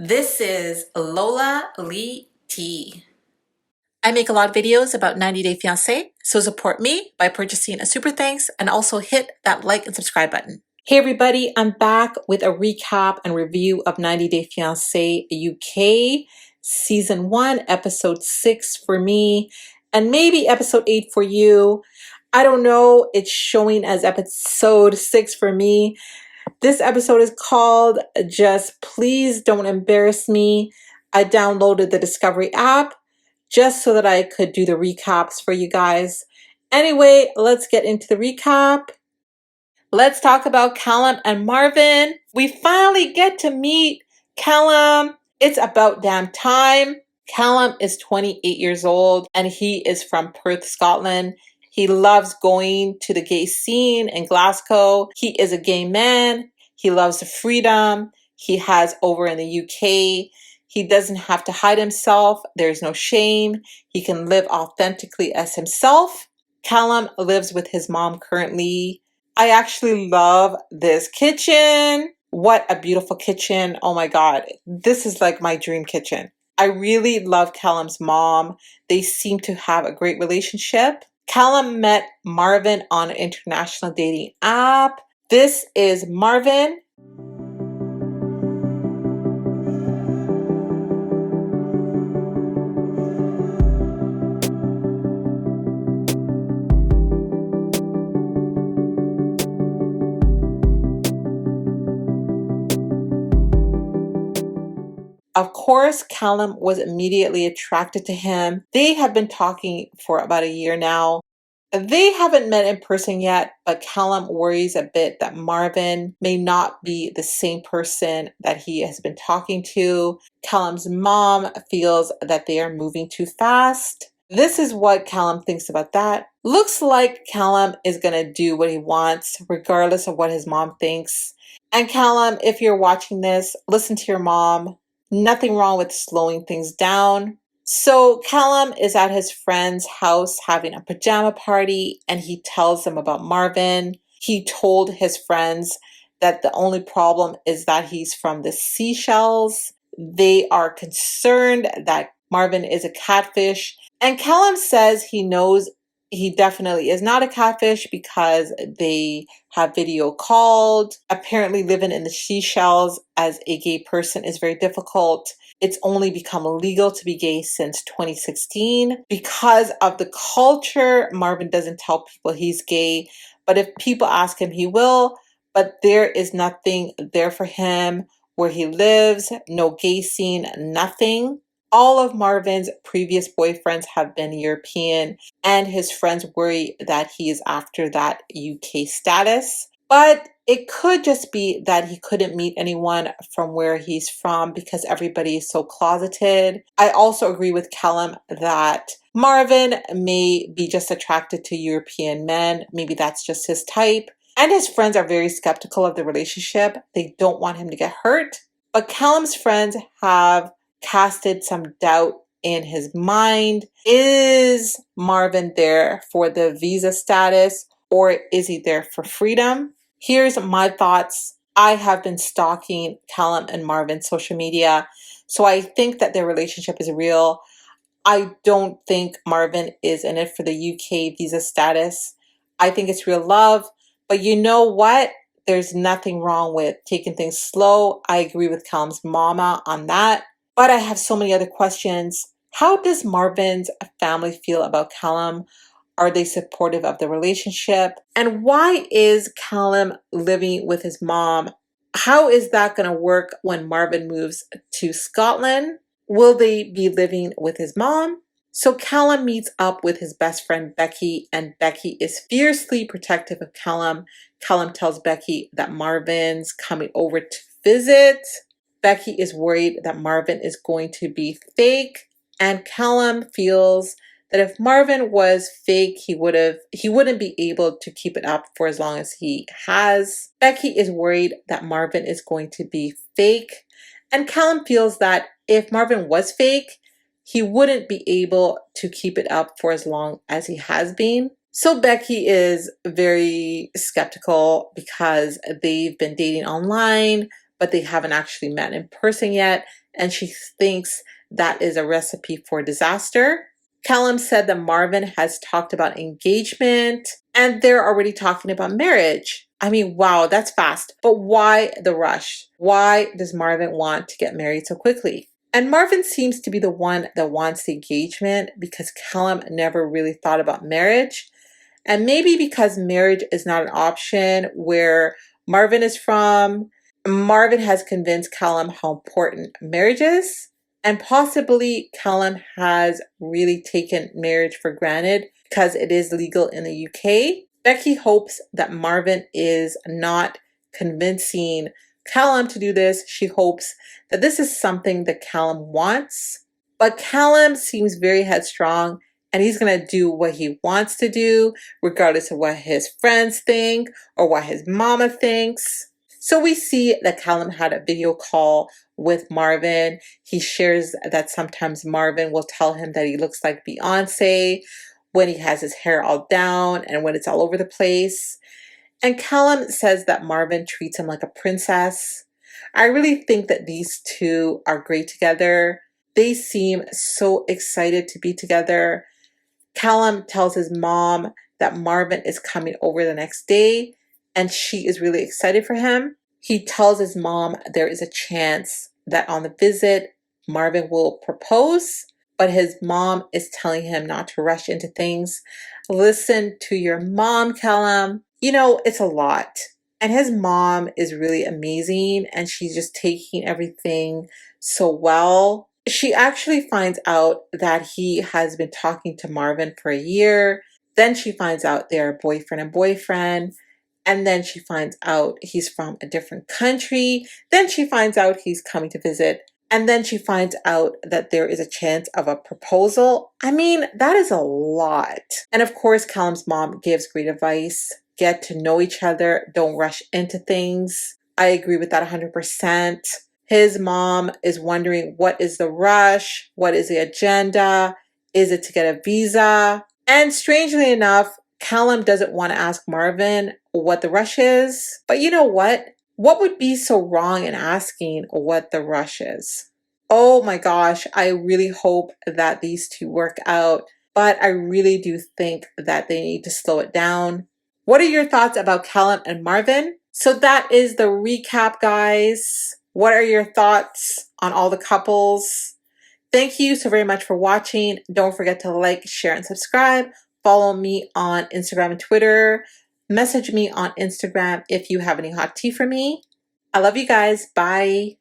This is Lola Lee T. I make a lot of videos about 90 Day Fiancé, so support me by purchasing a super thanks and also hit that like and subscribe button. Hey everybody, I'm back with a recap and review of 90 Day Fiancé UK Season 1, Episode 6 for me, and maybe Episode 8 for you. I don't know, it's showing as Episode 6 for me. This episode is called Just Please Don't Embarrass Me. I downloaded the Discovery app just so that I could do the recaps for you guys. Anyway, let's get into the recap. Let's talk about Calum and Marvin. We finally get to meet Callum. It's about damn time. Callum is 28 years old and he is from Perth, Scotland. He loves going to the gay scene in Glasgow. He is a gay man. He loves the freedom he has over in the UK. He doesn't have to hide himself. There's no shame. He can live authentically as himself. Callum lives with his mom currently. I actually love this kitchen. What a beautiful kitchen. Oh my God. This is like my dream kitchen. I really love Callum's mom. They seem to have a great relationship. Callum met Marvin on an international dating app. This is Marvin. Of course, Callum was immediately attracted to him. They have been talking for about a year now. They haven't met in person yet, but Callum worries a bit that Marvin may not be the same person that he has been talking to. Callum's mom feels that they are moving too fast. This is what Callum thinks about that. Looks like Callum is going to do what he wants, regardless of what his mom thinks. And Callum, if you're watching this, listen to your mom. Nothing wrong with slowing things down. So Callum is at his friend's house having a pajama party and he tells them about Marvin. He told his friends that the only problem is that he's from the Seychelles. They are concerned that Marvin is a catfish. And Callum says he knows he definitely is not a catfish because they have video called. Apparently living in the Seychelles as a gay person is very difficult. It's only become illegal to be gay since 2016. Because of the culture, Marvin doesn't tell people he's gay, but if people ask him, he will. But there is nothing there for him where he lives, no gay scene, nothing. All of Marvin's previous boyfriends have been European, and his friends worry that he is after that UK status. But it could just be that he couldn't meet anyone from where he's from because everybody is so closeted. I also agree with Callum that Marvin may be just attracted to European men. Maybe that's just his type. And his friends are very skeptical of the relationship. They don't want him to get hurt. But Callum's friends have casted some doubt in his mind. Is Marvin there for the visa status or is he there for freedom? Here's my thoughts. I have been stalking Calum and Marvin's social media, so I think that their relationship is real. I don't think Marvin is in it for the UK visa status. I think it's real love, but you know what? There's nothing wrong with taking things slow. I agree with Calum's mama on that. But I have so many other questions. How does Marvin's family feel about Callum? Are they supportive of the relationship? And why is Callum living with his mom? How is that going to work when Marvin moves to Scotland? Will they be living with his mom? So Callum meets up with his best friend Becky, and Becky is fiercely protective of Callum. Callum tells Becky that Marvin's coming over to visit. Becky is worried that Marvin is going to be fake, and Callum feels that if Marvin was fake, he wouldn't be able to keep it up for as long as he has. Becky is worried that Marvin is going to be fake, and Callum feels that if Marvin was fake, he wouldn't be able to keep it up for as long as he has been. So Becky is very skeptical because they've been dating online, but they haven't actually met in person yet. and she thinks that is a recipe for disaster. Callum said that Marvin has talked about engagement and they're already talking about marriage. I mean, wow, that's fast. But why the rush? Why does Marvin want to get married so quickly? And Marvin seems to be the one that wants the engagement because Callum never really thought about marriage. And maybe because marriage is not an option where Marvin is from, Marvin has convinced Callum how important marriage is. And possibly Callum has really taken marriage for granted because it is legal in the UK. Becky hopes that Marvin is not convincing Callum to do this. She hopes that this is something that Callum wants. But Callum seems very headstrong and he's going to do what he wants to do, regardless of what his friends think or what his mama thinks. So we see that Callum had a video call with Marvin. He shares that sometimes Marvin will tell him that he looks like Beyonce when he has his hair all down and when it's all over the place. And Callum says that Marvin treats him like a princess. I really think that these two are great together. They seem so excited to be together. Callum tells his mom that Marvin is coming over the next day and she is really excited for him. He tells his mom there is a chance that on the visit, Marvin will propose, but his mom is telling him not to rush into things. Listen to your mom, Callum. You know, it's a lot. And his mom is really amazing and she's just taking everything so well. She actually finds out that he has been talking to Marvin for a year. Then she finds out they're boyfriend and boyfriend. And then she finds out he's from a different country. Then she finds out he's coming to visit. And then she finds out that there is a chance of a proposal. I mean, that is a lot. And of course, Callum's mom gives great advice. Get to know each other. Don't rush into things. I agree with that 100%. His mom is wondering, what is the rush? What is the agenda? Is it to get a visa? And strangely enough, Callum doesn't want to ask Marvin what the rush is. But you know what? What would be so wrong in asking what the rush is? Oh my gosh, I really hope that these two work out. But I really do think that they need to slow it down. What are your thoughts about Calum and Marvin? So that is the recap, guys. What are your thoughts on all the couples? Thank you so very much for watching. Don't forget to like, share, and subscribe. Follow me on Instagram and Twitter. Message me on Instagram if you have any hot tea for me. I love you guys. Bye.